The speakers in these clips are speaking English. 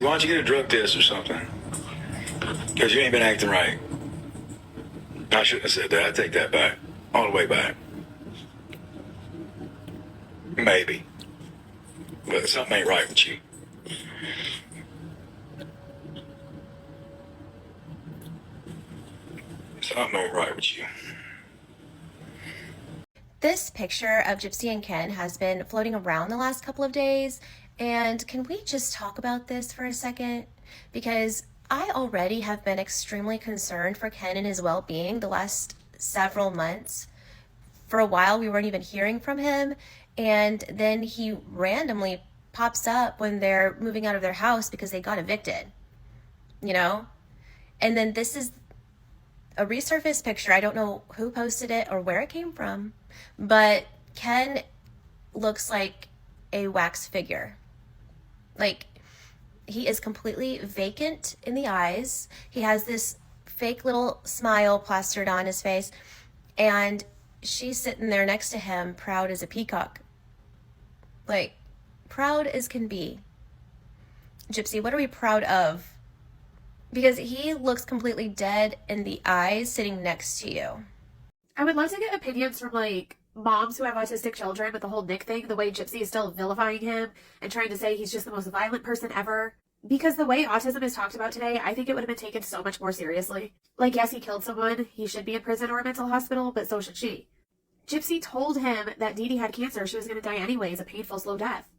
Why don't you get a drug test or something? Because you ain't been acting right. I shouldn't have said that. I take that back. All the way back. Maybe. But something ain't right with you. Something ain't right with you. This picture of Gypsy and Ken has been floating around the last couple of days, and can we just talk about this for a second? Because I already have been extremely concerned for Ken and his well-being the last several months. For a while, we weren't even hearing from him, and then he randomly pops up when they're moving out of their house because they got evicted, you know? And then this is a resurfaced picture. I don't know who posted it or where it came from, but Ken looks like a wax figure. Like, he is completely vacant in the eyes. He has this fake little smile plastered on his face, and she's sitting there next to him, proud as a peacock. Like, proud as can be. Gypsy, what are we proud of? Because he looks completely dead in the eyes sitting next to you. I would love to get opinions from, like, moms who have autistic children with the whole Nick thing, the way Gypsy is still vilifying him and trying to say he's just the most violent person ever. Because the way autism is talked about today, I think it would have been taken so much more seriously. Like, yes, he killed someone, he should be in prison or a mental hospital, but so should she. Gypsy told him that Dee Dee had cancer, she was going to die anyways, a painful, slow death.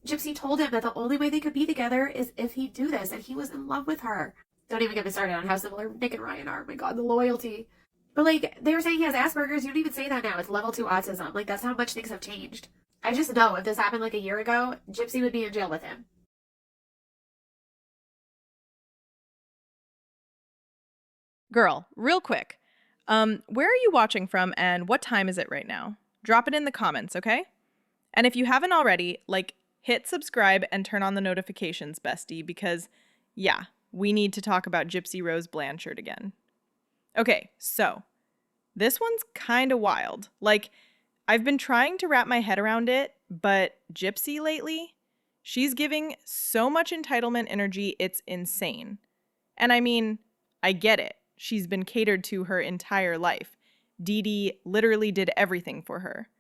Gypsy told him that the only way they could be together is if he'd do this, and he was in love with her. Don't even get me started on how similar Nick and Ryan are. Oh my god, the loyalty. But, like, they were saying he has Asperger's. You don't even say that now. It's level 2 autism. Like, that's how much things have changed. I just know if this happened like a year ago, Gypsy would be in jail with him. Girl, real quick. Where are you watching from and what time is it right now? Drop it in the comments, okay? And if you haven't already, like, hit subscribe and turn on the notifications, bestie, because, yeah, we need to talk about Gypsy Rose Blanchard again. Okay, so this one's kind of wild. Like, I've been trying to wrap my head around it, but Gypsy lately, she's giving so much entitlement energy, it's insane. And I mean, I get it. She's been catered to her entire life. Dee Dee literally did everything for her.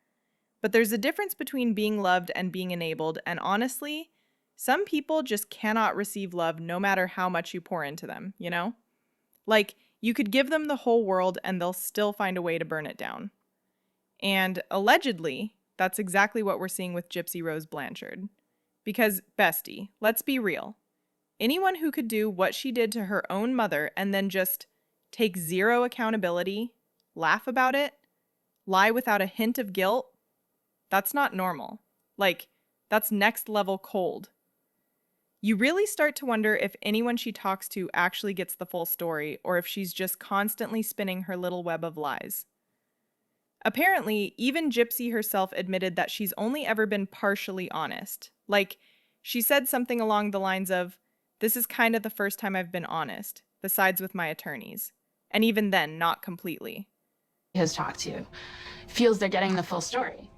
But there's a difference between being loved and being enabled, and honestly, some people just cannot receive love no matter how much you pour into them, you know? Like, you could give them the whole world and they'll still find a way to burn it down. And allegedly, that's exactly what we're seeing with Gypsy Rose Blanchard. Because, bestie, let's be real. Anyone who could do what she did to her own mother and then just take zero accountability, laugh about it, lie without a hint of guilt, that's not normal. Like, that's next level cold. You really start to wonder if anyone she talks to actually gets the full story or if she's just constantly spinning her little web of lies. Apparently, even Gypsy herself admitted that she's only ever been partially honest. Like, she said something along the lines of, "This is kind of the first time I've been honest, besides with my attorneys." And even then, not completely. Has talked to feels they're getting the full story.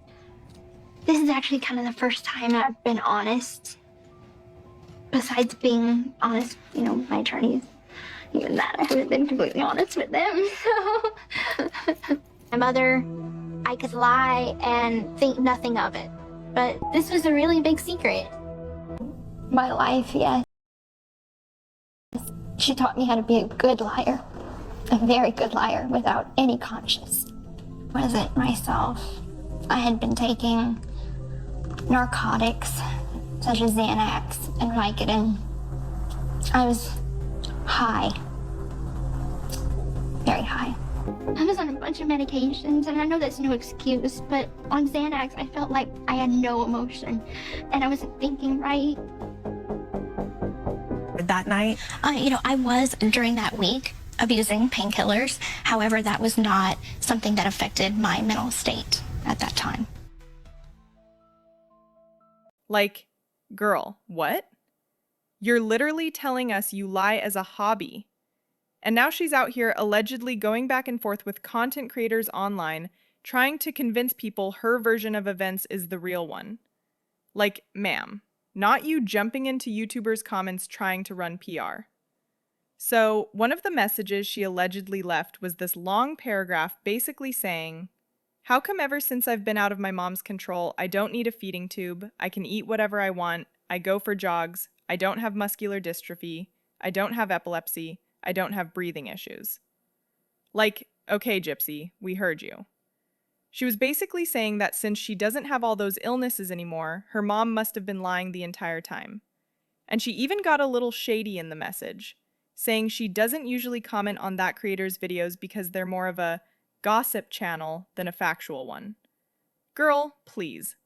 This is actually kind of the first time I've been honest. Besides being honest, you know, my attorneys. Even that, I haven't been completely honest with them, so. My mother, I could lie and think nothing of it. But this was a really big secret. My life, yeah. She taught me how to be a good liar. A very good liar without any conscience. Wasn't myself. I had been taking narcotics, such as Xanax and Vicodin. I was high. Very high. I was on a bunch of medications, and I know that's no excuse, but on Xanax, I felt like I had no emotion, and I wasn't thinking right. That night? I was, during that week, abusing painkillers. However, that was not something that affected my mental state at that time. Like, girl, what? You're literally telling us you lie as a hobby. And now she's out here allegedly going back and forth with content creators online, trying to convince people her version of events is the real one. Like, ma'am, not you jumping into YouTubers' comments trying to run PR. So, one of the messages she allegedly left was this long paragraph basically saying, "How come ever since I've been out of my mom's control, I don't need a feeding tube, I can eat whatever I want, I go for jogs, I don't have muscular dystrophy, I don't have epilepsy, I don't have breathing issues." Like, okay, Gypsy, we heard you. She was basically saying that since she doesn't have all those illnesses anymore, her mom must have been lying the entire time. And she even got a little shady in the message, saying she doesn't usually comment on that creator's videos because they're more of a gossip channel than a factual one. Girl, please.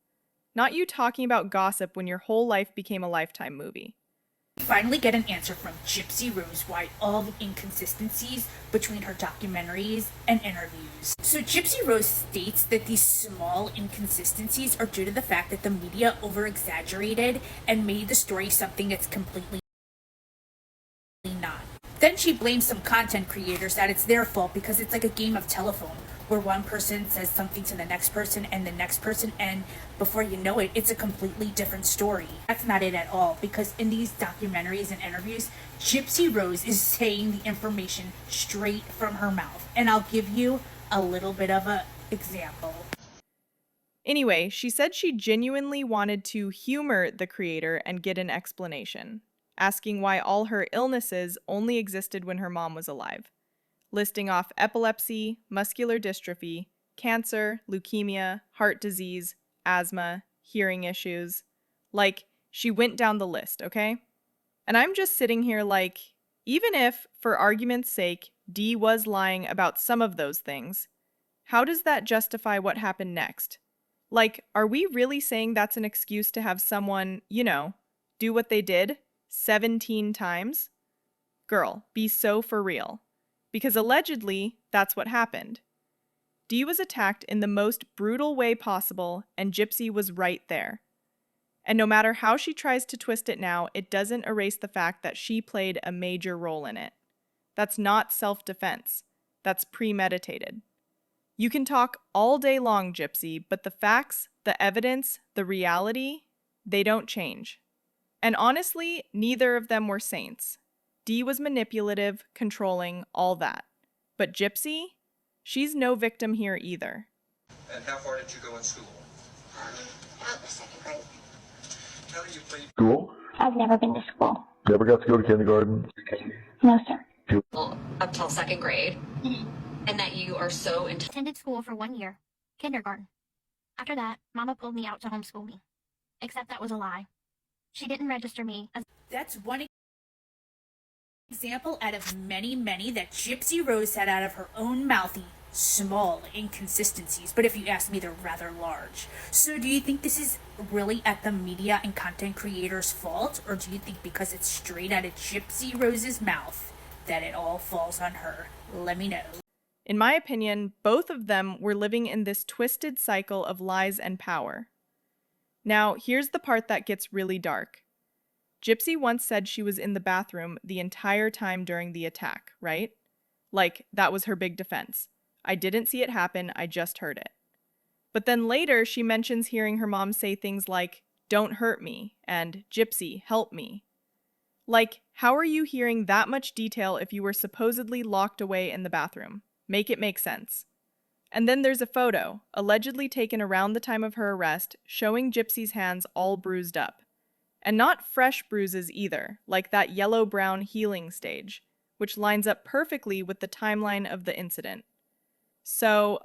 Not you talking about gossip when your whole life became a Lifetime movie. Finally get an answer from Gypsy Rose why all the inconsistencies between her documentaries and interviews. So Gypsy Rose states that these small inconsistencies are due to the fact that the media over-exaggerated and made the story something it's completely not. Then she blames some content creators that it's their fault because it's like a game of telephone where one person says something to the next person and the next person, and before you know it, it's a completely different story. That's not it at all, because in these documentaries and interviews, Gypsy Rose is saying the information straight from her mouth. And I'll give you a little bit of an example. Anyway, she said she genuinely wanted to humor the creator and get an explanation, asking why all her illnesses only existed when her mom was alive, listing off epilepsy, muscular dystrophy, cancer, leukemia, heart disease, asthma, hearing issues. Like, she went down the list, okay? And I'm just sitting here like, even if, for argument's sake, Dee was lying about some of those things, how does that justify what happened next? Like, are we really saying that's an excuse to have someone, do what they did 17 times? Girl, be so for real. Because allegedly, that's what happened. Dee was attacked in the most brutal way possible, and Gypsy was right there. And no matter how she tries to twist it now, it doesn't erase the fact that she played a major role in it. That's not self-defense. That's premeditated. You can talk all day long, Gypsy, but the facts, the evidence, the reality, they don't change. And honestly, neither of them were saints. Dee was manipulative, controlling, all that. But Gypsy? She's no victim here either. And how far did you go in school? About the second grade. How do you play School? I've never been to school. Never got to go to kindergarten? No, sir. Up till second grade, and that you are so Attended school for 1 year. Kindergarten. After that, Mama pulled me out to homeschool me. Except that was a lie. She didn't register me as... That's one example out of many, many that Gypsy Rose said out of her own mouthy, small inconsistencies. But if you ask me, they're rather large. So do you think this is really at the media and content creators' fault? Or do you think because it's straight out of Gypsy Rose's mouth that it all falls on her? Let me know. In my opinion, both of them were living in this twisted cycle of lies and power. Now, here's the part that gets really dark. Gypsy once said she was in the bathroom the entire time during the attack, right? Like, that was her big defense. I didn't see it happen, I just heard it. But then later, she mentions hearing her mom say things like, "Don't hurt me," and "Gypsy, help me." Like, how are you hearing that much detail if you were supposedly locked away in the bathroom? Make it make sense. And then there's a photo, allegedly taken around the time of her arrest, showing Gypsy's hands all bruised up. And not fresh bruises either, like that yellow-brown healing stage, which lines up perfectly with the timeline of the incident. So,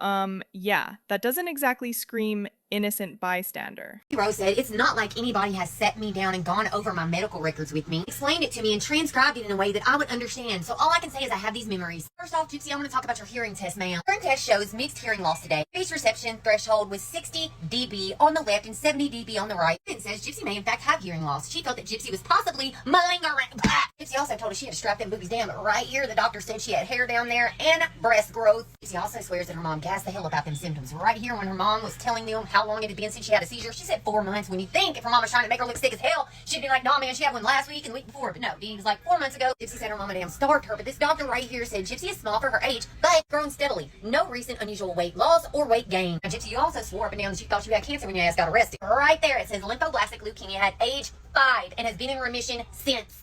yeah, that doesn't exactly scream innocent bystander. Rose said, "It's not like anybody has sat me down and gone over my medical records with me, explained it to me, and transcribed it in a way that I would understand. So all I can say is I have these memories." First off, Gypsy, I want to talk about your hearing test, ma'am. Hearing test shows mixed hearing loss today. Speech reception threshold was 60 dB on the left and 70 dB on the right. It says Gypsy may in fact have hearing loss. She felt that Gypsy was possibly mulling around. Gypsy Gypsy also told us she had to strap them boobies down, but right here the doctor said she had hair down there and breast growth. Gypsy also swears that her mom gassed the hell about them symptoms. Right here when her mom was telling them how long it had been since she had a seizure, she said 4 months. When you think if her mom was trying to make her look sick as hell, she'd be like, nah man, she had one last week and the week before. But no, Dee Dee was like 4 months ago. Gypsy said her mama damn starved her, but this doctor right here said Gypsy is small for her age, but grown steadily. No recent unusual weight loss or weight gain. Now, Gypsy, you also swore up and down that you thought you had cancer when your ass got arrested. Right there it says lymphoblastic leukemia at age 5 and has been in remission since.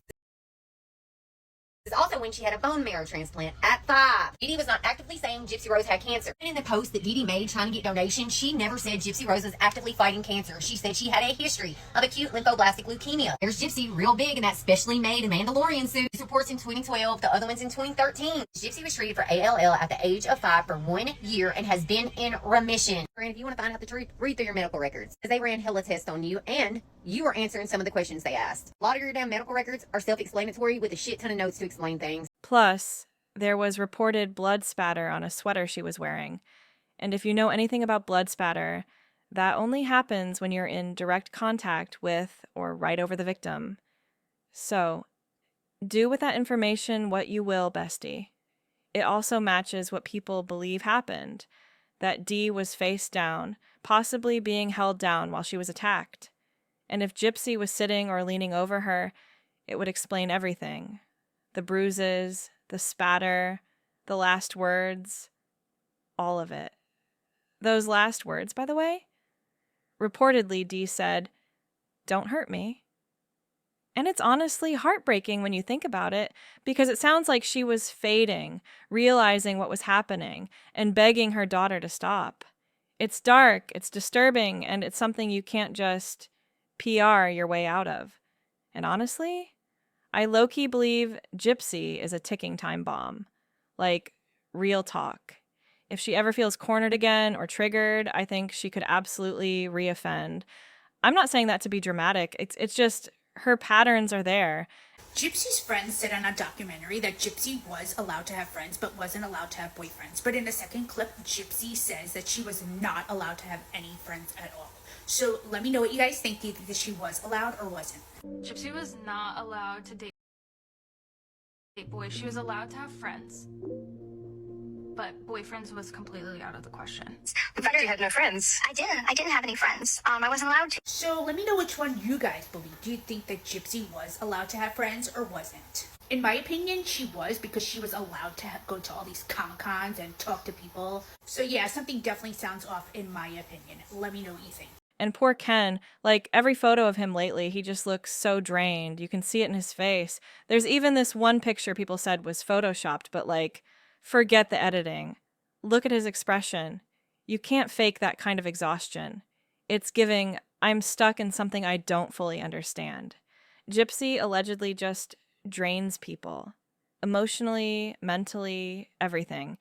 Is also when she had a bone marrow transplant at 5. Dee Dee was not actively saying Gypsy Rose had cancer. And in the post that Dee Dee made trying to get donations, she never said Gypsy Rose was actively fighting cancer. She said she had a history of acute lymphoblastic leukemia. There's Gypsy real big in that specially made Mandalorian suit. These reports in 2012, the other ones in 2013. Gypsy was treated for ALL at the age of 5 for 1 year and has been in remission. And if you want to find out the truth, read through your medical records. As they ran hella tests on you and you are answering some of the questions they asked. A lot of your damn medical records are self-explanatory with a shit ton of notes to explain things. Plus, there was reported blood spatter on a sweater she was wearing. And if you know anything about blood spatter, that only happens when you're in direct contact with or right over the victim. So, do with that information what you will, bestie. It also matches what people believe happened, that Dee was face down, possibly being held down while she was attacked. And if Gypsy was sitting or leaning over her, it would explain everything. The bruises, the spatter, the last words, all of it. Those last words, by the way? Reportedly, Dee said, "Don't hurt me." And it's honestly heartbreaking when you think about it, because it sounds like she was fading, realizing what was happening, and begging her daughter to stop. It's dark, it's disturbing, and it's something you can't just PR your way out of. And honestly, I low-key believe Gypsy is a ticking time bomb. Like, real talk. If she ever feels cornered again or triggered, I think she could absolutely reoffend. I'm not saying that to be dramatic. It's just her patterns are there. Gypsy's friends said on a documentary that Gypsy was allowed to have friends but wasn't allowed to have boyfriends. But in a second clip, Gypsy says that she was not allowed to have any friends at all. So let me know what you guys think. Do you think that she was allowed or wasn't? Gypsy was not allowed to date boys. She was allowed to have friends, but boyfriends was completely out of the question. The fact that you had no friends. I didn't have any friends. I wasn't allowed to. So let me know which one you guys believe. Do you think that Gypsy was allowed to have friends or wasn't? In my opinion, she was, because she was allowed to go to all these Comic-Cons and talk to people. So yeah, something definitely sounds off in my opinion. Let me know what you think. And poor Ken, like every photo of him lately, he just looks so drained. You can see it in his face. There's even this one picture people said was photoshopped, but like, forget the editing. Look at his expression. You can't fake that kind of exhaustion. It's giving, I'm stuck in something I don't fully understand. Gypsy allegedly just drains people. Emotionally, mentally, everything.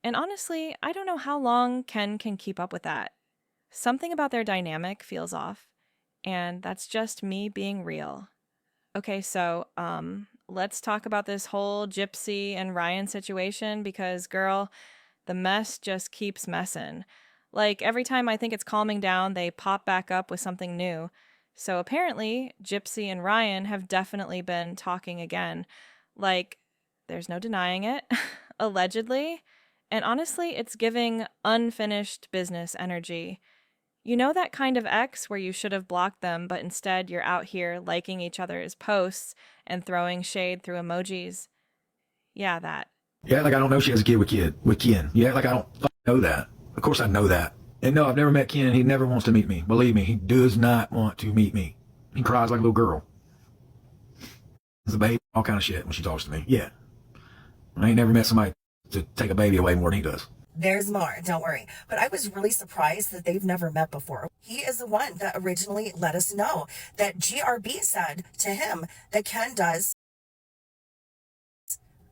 And honestly, I don't know how long Ken can keep up with that. Something about their dynamic feels off, and that's just me being real. Okay, so, let's talk about this whole Gypsy and Ryan situation, because, girl, the mess just keeps messing. Like, every time I think it's calming down, they pop back up with something new. So apparently, Gypsy and Ryan have definitely been talking again. Like, there's no denying it, allegedly. And honestly, it's giving unfinished business energy. You know that kind of ex where you should have blocked them, but instead you're out here liking each other's posts and throwing shade through emojis? Yeah, that. Yeah, like I don't know she has a kid with Ken. Yeah, like I don't know that. Of course I know that. And no, I've never met Ken. He never wants to meet me. Believe me, he does not want to meet me. He cries like a little girl. He's a baby, all kind of shit when she talks to me. Yeah. I ain't never met somebody to take a baby away more than he does. There's more, don't worry. But I was really surprised that they've never met before. He is the one that originally let us know that GRB said to him that Ken does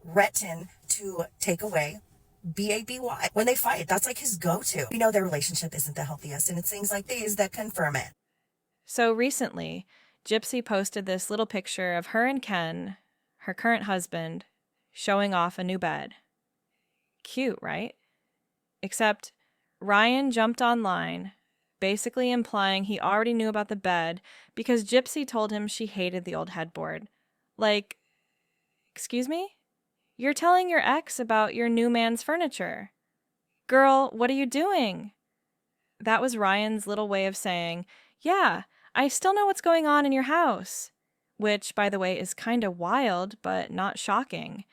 retin to take away BABY. When they fight, that's like his go-to. You know their relationship isn't the healthiest, and it's things like these that confirm it. So recently, Gypsy posted this little picture of her and Ken, her current husband, showing off a new bed. Cute, right? Except Ryan jumped online, basically implying he already knew about the bed because Gypsy told him she hated the old headboard. Like, Excuse me? You're telling your ex about your new man's furniture. Girl, what are you doing? That was Ryan's little way of saying, yeah, I still know what's going on in your house. Which, by the way, is kind of wild, but not shocking.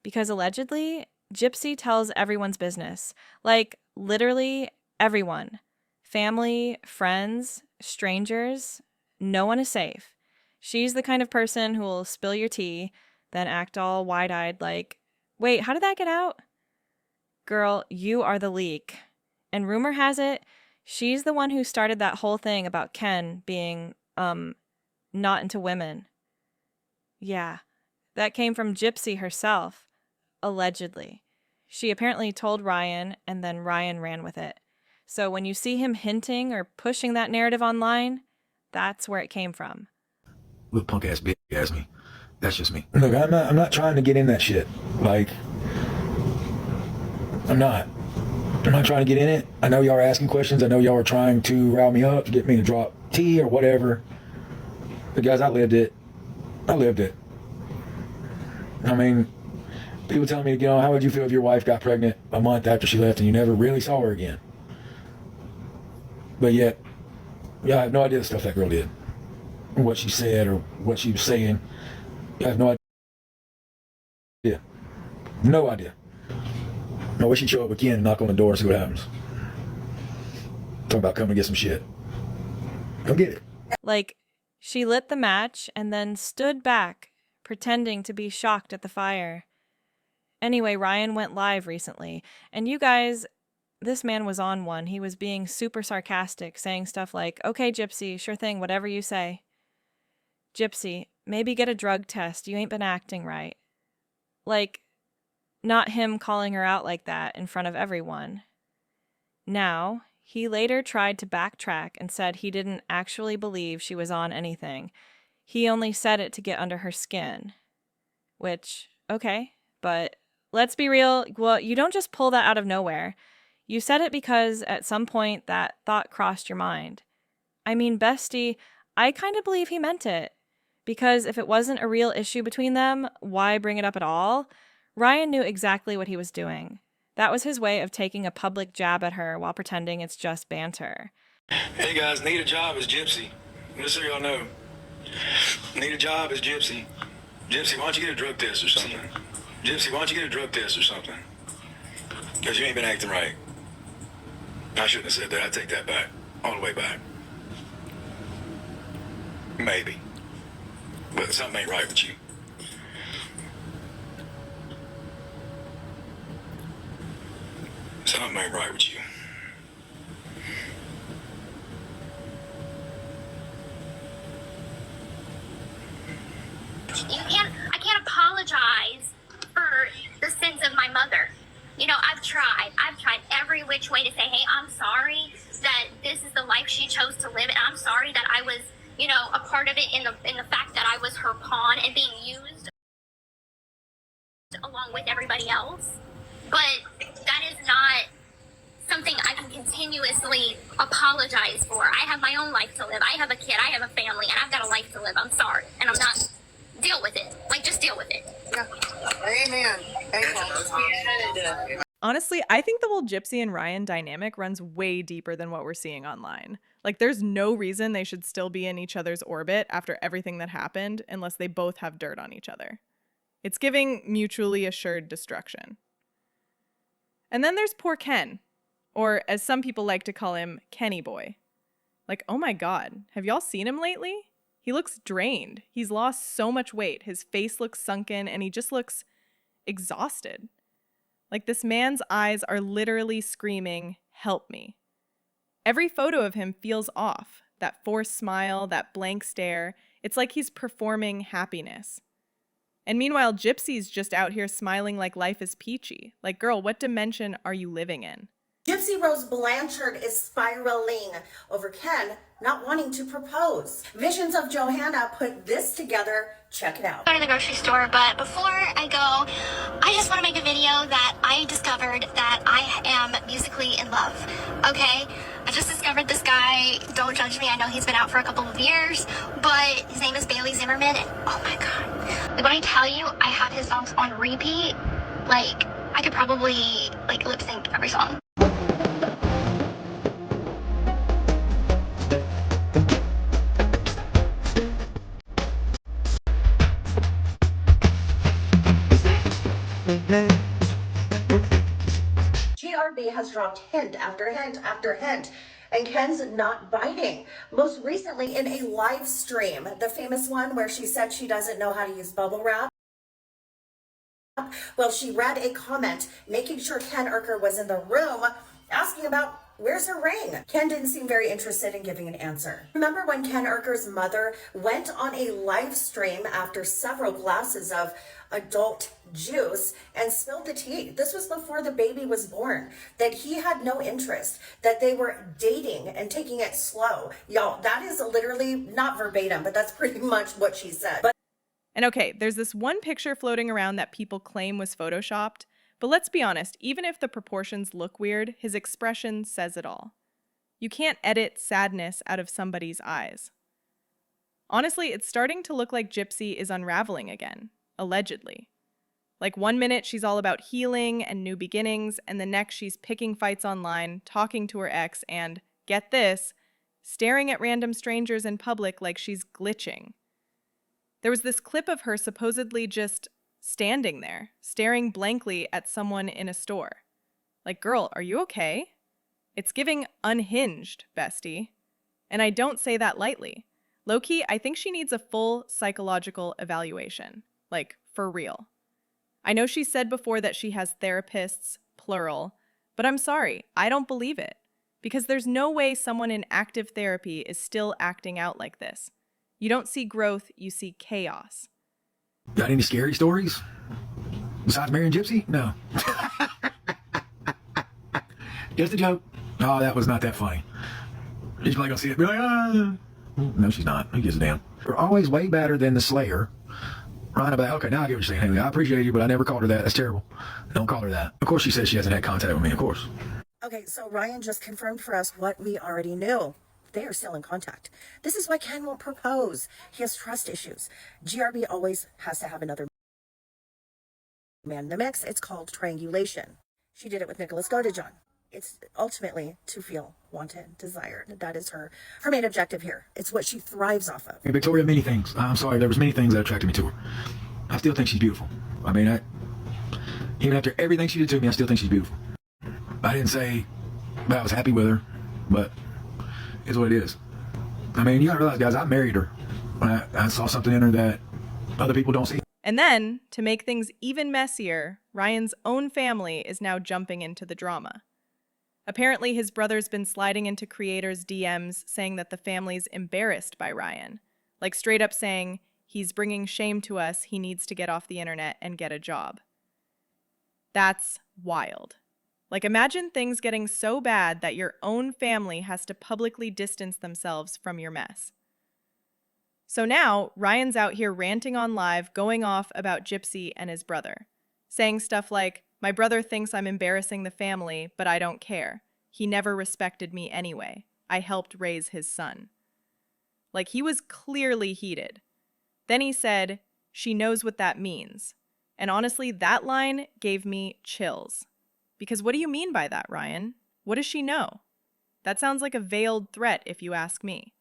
Because allegedly, Gypsy tells everyone's business. Like, literally everyone. Family, friends, strangers. No one is safe. She's the kind of person who will spill your tea, then act all wide-eyed like, wait, how did that get out? Girl, you are the leak. And rumor has it, she's the one who started that whole thing about Ken being, not into women. Yeah, that came from Gypsy herself, allegedly. She apparently told Ryan, and then Ryan ran with it. So when you see him hinting or pushing that narrative online, that's where it came from. Little punk ass bitch asked me. That's just me. Look, I'm not trying to get in that shit. Like, I'm not trying to get in it. I know y'all are asking questions. I know y'all are trying to rile me up to get me to drop tea or whatever. But guys, I lived it. I mean, people tell me, how would you feel if your wife got pregnant a month after she left and you never really saw her again? But yet, I have no idea the stuff that girl did. Or what she said or what she was saying. I have no idea. No idea. I wish she'd show up again and knock on the door and see what happens. Talk about coming to get some shit. Come get it. Like, she lit the match and then stood back, pretending to be shocked at the fire. Anyway, Ryan went live recently, and you guys, this man was on one. He was being super sarcastic, saying stuff like, okay, Gypsy, sure thing, whatever you say. Gypsy, maybe get a drug test. You ain't been acting right. Like, not him calling her out like that in front of everyone. Now, he later tried to backtrack and said he didn't actually believe she was on anything. He only said it to get under her skin. Which, okay, but let's be real. Well, you don't just pull that out of nowhere. You said it because at some point that thought crossed your mind. I mean, bestie, I kind of believe he meant it. Because if it wasn't a real issue between them, why bring it up at all? Ryan knew exactly what he was doing. That was his way of taking a public jab at her while pretending it's just banter. Hey guys, need a job as Gypsy. Just so y'all know. Need a job as Gypsy. Gypsy, why don't you get a drug test or something? Gypsy, why don't you get a drug test or something? Because you ain't been acting right. I shouldn't have said that. I take that back. All the way back. Maybe. But something ain't right with you. Something ain't right with you. I can't apologize for the sins of my mother. I've tried every which way to say, hey, I'm sorry that this is the life she chose to live, and I'm sorry that I was, a part of it in the fact that I was her pawn and being used along with everybody else. But that is not something I can continuously apologize for. I have my own life to live. I have a kid. I have a family, and I've got a life to live. I'm sorry, and I'm not. Deal with it. Just deal with it. Amen. Amen. Honestly, I think the whole Gypsy and Ryan dynamic runs way deeper than what we're seeing online. There's no reason they should still be in each other's orbit after everything that happened unless they both have dirt on each other. It's giving mutually assured destruction. And then there's poor Ken, or as some people like to call him, Kenny Boy. Oh my God, have y'all seen him lately? He looks drained. He's lost so much weight. His face looks sunken, and he just looks exhausted. This man's eyes are literally screaming, help me. Every photo of him feels off. That forced smile, that blank stare. It's like he's performing happiness. And meanwhile, Gypsy's just out here smiling like life is peachy. Girl, what dimension are you living in? Gypsy Rose Blanchard is spiraling over Ken not wanting to propose. Visions of Johanna put this together. Check it out. Go to the grocery store, but before I go, I just want to make a video that I discovered that I am musically in love. Okay? I just discovered this guy. Don't judge me. I know he's been out for a couple of years, but his name is Bailey Zimmerman. And oh my god. Like, when I tell you I have his songs on repeat, like, I could probably like lip sync every song. GRB has dropped hint after hint after hint, and Ken's not biting. Most recently in a live stream, the famous one where she said she doesn't know how to use bubble wrap. Well, she read a comment making sure Ken Urker was in the room, asking about where's her ring. Ken didn't seem very interested in giving an answer. Remember when Ken Urker's mother went on a live stream after several glasses of adult juice and spilled the tea? This was before the baby was born, that he had no interest, that they were dating and taking it slow. Y'all, that is literally not verbatim, but that's pretty much what she said. And okay, there's this one picture floating around that people claim was photoshopped, but let's be honest, even if the proportions look weird, his expression says it all. You can't edit sadness out of somebody's eyes. Honestly, it's starting to look like Gypsy is unraveling again, allegedly. Like 1 minute she's all about healing and new beginnings, and the next she's picking fights online, talking to her ex, and, get this, staring at random strangers in public like she's glitching. There was this clip of her supposedly just standing there, staring blankly at someone in a store. Like, girl, are you okay? It's giving unhinged, bestie. And I don't say that lightly. Low-key, I think she needs a full psychological evaluation. Like, for real. I know she said before that she has therapists, plural, but I'm sorry, I don't believe it. Because there's no way someone in active therapy is still acting out like this. You don't see growth, you see chaos. Got any scary stories? Besides marrying Gypsy? No. Just a joke. Oh, that was not that funny. She's probably gonna see it and be like, ah. No, she's not. Who gives a damn? We're always way better than the Slayer. Right about, okay, now I get what you're saying. Hey, I appreciate you, but I never called her that. That's terrible. Don't call her that. Of course she says she hasn't had contact with me, of course. Okay, so Ryan just confirmed for us what we already knew. They are still in contact. This is why Ken won't propose. He has trust issues. GRB always has to have another man in the mix. It's called Triangulation. She did it with Nicholas Godejohn. It's ultimately to feel wanted, desired. That is her main objective here. It's what she thrives off of. Hey, Victoria, many things. I'm sorry, there was many things that attracted me to her. I still think she's beautiful. I mean, even after everything she did to me, I still think she's beautiful. I didn't say that I was happy with her, but it's what it is. I mean, you gotta realize, guys, I married her. I saw something in her that other people don't see. And then, to make things even messier, Ryan's own family is now jumping into the drama. Apparently, his brother's been sliding into creators' DMs saying that the family's embarrassed by Ryan. Like straight up saying, he's bringing shame to us, he needs to get off the internet and get a job. That's wild. Like, imagine things getting so bad that your own family has to publicly distance themselves from your mess. So now, Ryan's out here ranting on live, going off about Gypsy and his brother, saying stuff like, my brother thinks I'm embarrassing the family, but I don't care. He never respected me anyway. I helped raise his son. Like, he was clearly heated. Then he said, she knows what that means. And honestly, that line gave me chills. Because what do you mean by that, Ryan? What does she know? That sounds like a veiled threat, if you ask me.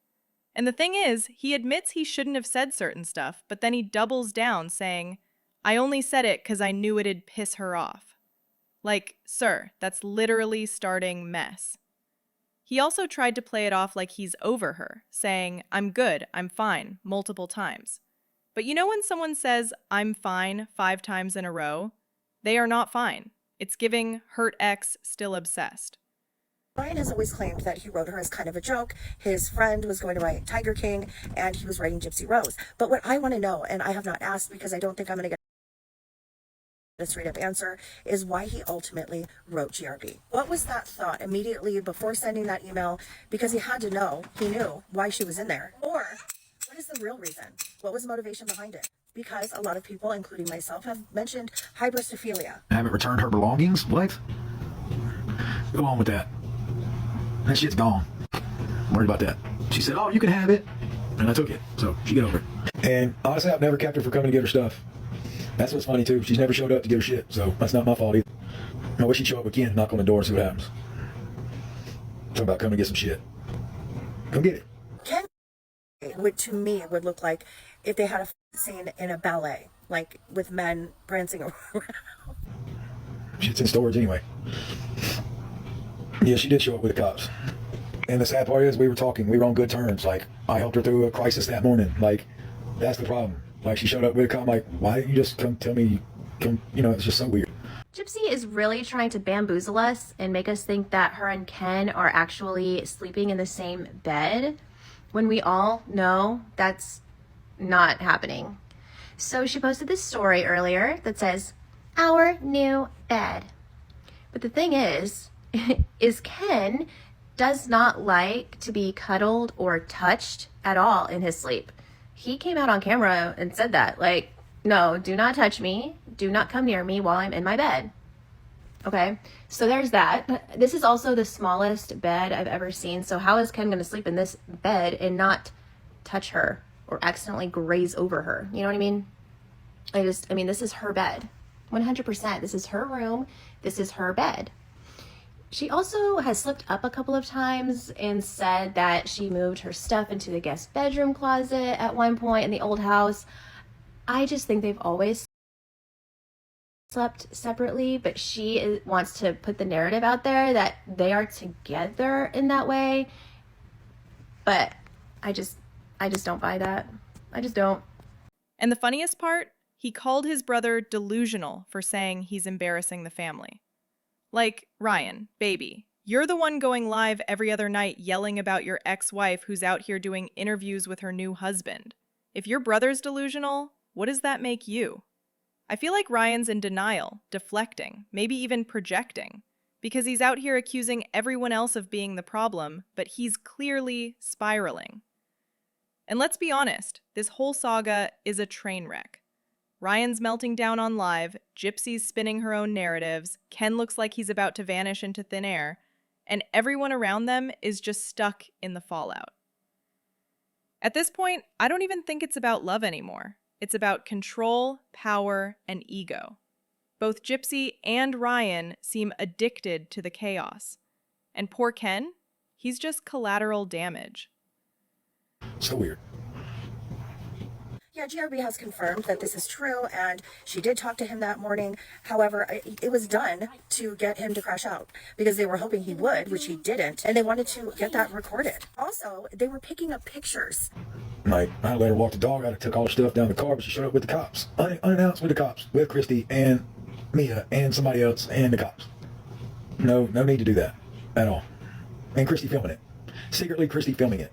And the thing is, he admits he shouldn't have said certain stuff, but then he doubles down saying, I only said it because I knew it'd piss her off. Like, sir, that's literally starting mess. He also tried to play it off like he's over her, saying, I'm good, I'm fine, multiple times. But you know when someone says, I'm fine 5 times in a row? They are not fine. It's giving hurt ex still obsessed. Ryan has always claimed that he wrote her as kind of a joke. His friend was going to write Tiger King, and he was writing Gypsy Rose. But what I want to know, and I have not asked because I don't think I'm going to get straight up answer is why he ultimately wrote GRB. What was that thought immediately before sending that email? Because he had to know, he knew why she was in there. Or what is the real reason? What was the motivation behind it? Because a lot of people, including myself, have mentioned hybristophilia. Haven't returned her belongings? What? Go on with that. That shit's gone. I'm worried about that. She said, oh, you can have it. And I took it. So she get over it. And honestly, I've never kept her from coming to get her stuff. That's what's funny too. She's never showed up to get her shit. So that's not my fault either. I wish she'd show up with Ken, knock on the door, and see what happens. Talk about coming to get some shit. Come get it. Ken, which to me would look like if they had a scene in a ballet, like with men prancing around. Shit's in storage anyway. Yeah, she did show up with the cops. And the sad part is we were talking. We were on good terms. Like, I helped her through a crisis that morning. Like, that's the problem. Like, she showed up with a cop. Like, why didn't you just come tell me? Come, you know, it's just so weird. Gypsy is really trying to bamboozle us and make us think that her and Ken are actually sleeping in the same bed when we all know that's not happening. So she posted this story earlier that says, "Our new bed." But the thing is Ken does not like to be cuddled or touched at all in his sleep. He came out on camera and said that, like, no, do not touch me. Do not come near me while I'm in my bed. Okay, so there's that. This is also the smallest bed I've ever seen. So how is Ken going to sleep in this bed and not touch her or accidentally graze over her? You know what I mean? I mean, this is her bed. 100%. This is her room. This is her bed. She also has slipped up a couple of times and said that she moved her stuff into the guest bedroom closet at one point in the old house. I just think they've always slept separately, but she wants to put the narrative out there that they are together in that way. But I just don't buy that. I just don't. And the funniest part, he called his brother delusional for saying he's embarrassing the family. Like, Ryan, baby, you're the one going live every other night yelling about your ex-wife who's out here doing interviews with her new husband. If your brother's delusional, what does that make you? I feel like Ryan's in denial, deflecting, maybe even projecting, because he's out here accusing everyone else of being the problem, but he's clearly spiraling. And let's be honest, this whole saga is a train wreck. Ryan's melting down on live, Gypsy's spinning her own narratives, Ken looks like he's about to vanish into thin air, and everyone around them is just stuck in the fallout. At this point, I don't even think it's about love anymore. It's about control, power, and ego. Both Gypsy and Ryan seem addicted to the chaos. And poor Ken, he's just collateral damage. So weird. Yeah, GRB has confirmed that this is true, and she did talk to him that morning. However, it was done to get him to crash out because they were hoping he would, which he didn't, and they wanted to get that recorded. Also, they were picking up pictures. Like, I let her walk the dog. I took all her stuff down the car, but she showed up with the cops. Unannounced with the cops, with Christy and Mia and somebody else and the cops. No need to do that at all. And Christy filming it. Secretly, Christy filming it.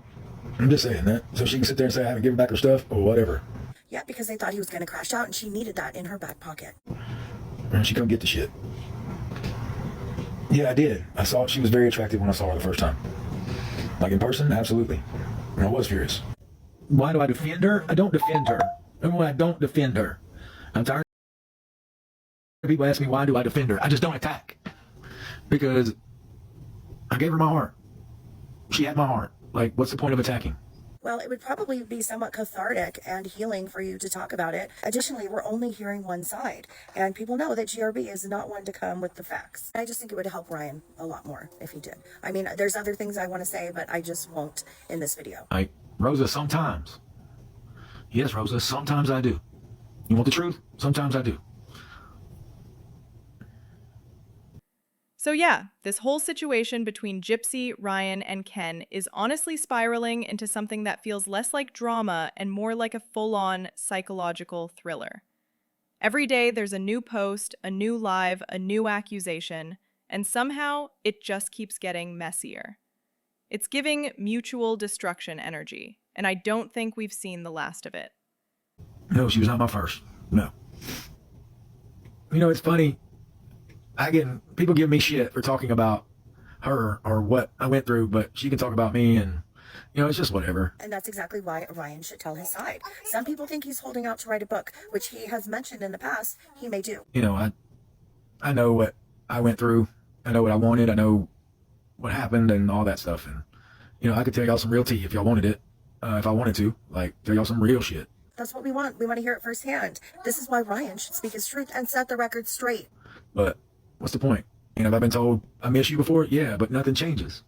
I'm just saying that. So she can sit there and say I haven't given back her stuff or whatever. Yeah, because they thought he was going to crash out, and she needed that in her back pocket. And she come get the shit. Yeah, I did. I saw she was very attractive when I saw her the first time. Like in person, absolutely. And I was furious. Why do I defend her? I don't defend her. I don't defend her. I'm tired of people ask me why do I defend her. I just don't attack. Because I gave her my heart. She had my heart. Like, what's the point of attacking? Well, it would probably be somewhat cathartic and healing for you to talk about it. Additionally, we're only hearing one side, and people know that GRB is not one to come with the facts. I just think it would help Ryan a lot more if he did. I mean, there's other things I want to say, but I just won't in this video. Rosa, sometimes. Yes, Rosa, sometimes I do. You want the truth? Sometimes I do. So yeah, this whole situation between Gypsy, Ryan, and Ken is honestly spiraling into something that feels less like drama and more like a full-on psychological thriller. Every day there's a new post, a new live, a new accusation, and somehow it just keeps getting messier. It's giving mutual destruction energy, and I don't think we've seen the last of it. No, she was not my first. No. You know, it's funny. People give me shit for talking about her or what I went through, but she can talk about me, and you know, it's just whatever. And that's exactly why Ryan should tell his side. Some people think he's holding out to write a book, which he has mentioned in the past he may do. You know, I know what I went through. I know what I wanted. I know what happened and all that stuff. And you know, I could tell y'all some real tea if y'all wanted it. If I wanted to, like, tell y'all some real shit. That's what we want. We want to hear it firsthand. This is why Ryan should speak his truth and set the record straight. But what's the point? You know, have I been told I miss you before? Yeah, but nothing changes.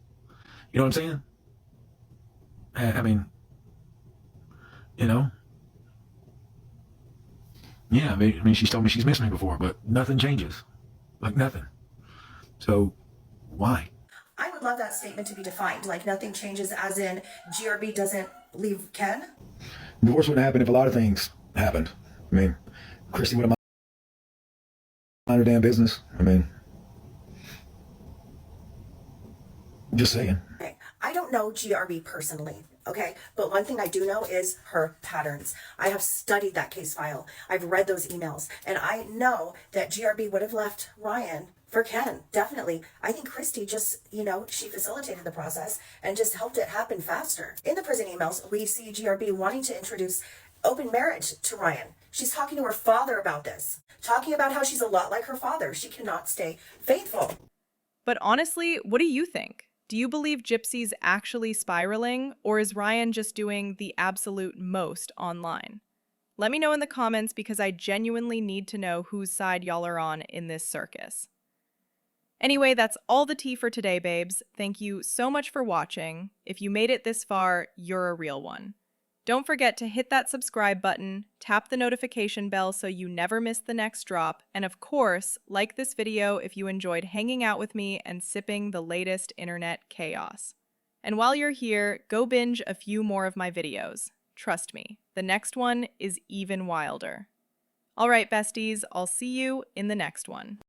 You know what I'm saying? I mean, you know? Yeah, I mean, she's told me she's missed me before, but nothing changes. Like nothing. So, why? I would love that statement to be defined, like nothing changes, as in GRB doesn't leave Ken. Divorce wouldn't happen if a lot of things happened. I mean, Christy would have mind her damn business. I mean, just saying. Okay. I don't know GRB personally, okay? But one thing I do know is her patterns. I have studied that case file. I've read those emails, and I know that GRB would have left Ryan for Ken, definitely. I think Christy just, you know, she facilitated the process and just helped it happen faster. In the prison emails, we see GRB wanting to introduce open marriage to Ryan. She's talking to her father about this, talking about how she's a lot like her father. She cannot stay faithful. But honestly, what do you think? Do you believe Gypsy's actually spiraling, or is Ryan just doing the absolute most online? Let me know in the comments, because I genuinely need to know whose side y'all are on in this circus. Anyway, that's all the tea for today, babes. Thank you so much for watching. If you made it this far, you're a real one. Don't forget to hit that subscribe button, tap the notification bell so you never miss the next drop, and of course, like this video if you enjoyed hanging out with me and sipping the latest internet chaos. And while you're here, go binge a few more of my videos. Trust me, the next one is even wilder. All right, besties, I'll see you in the next one.